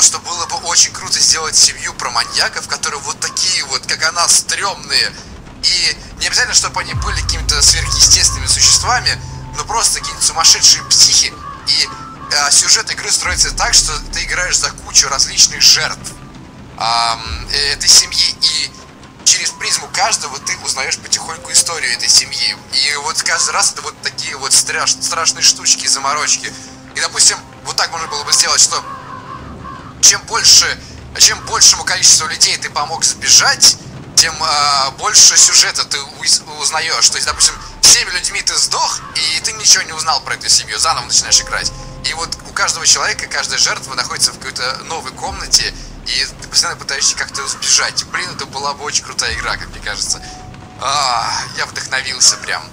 что было бы очень круто сделать семью про маньяков, которые вот такие вот, как она, стрёмные. И не обязательно, чтобы они были какими-то сверхъестественными существами, но просто какие-то сумасшедшие психи. И сюжет игры строится так, что ты играешь за кучу различных жертв этой семьи, и через призму каждого ты узнаешь потихоньку историю этой семьи. И вот каждый раз это вот такие вот страшные штучки, заморочки. И, допустим, вот так можно было бы сделать, что чем большему количеству людей ты помог сбежать, тем больше сюжета ты узнаешь. То есть, допустим, всеми людьми ты сдох, и ты ничего не узнал про эту семью, заново начинаешь играть. И вот у каждого человека, каждая жертва находится в какой-то новой комнате, и ты постоянно пытаешься как-то сбежать. Блин, это была бы очень крутая игра, как мне кажется. Я вдохновился прям.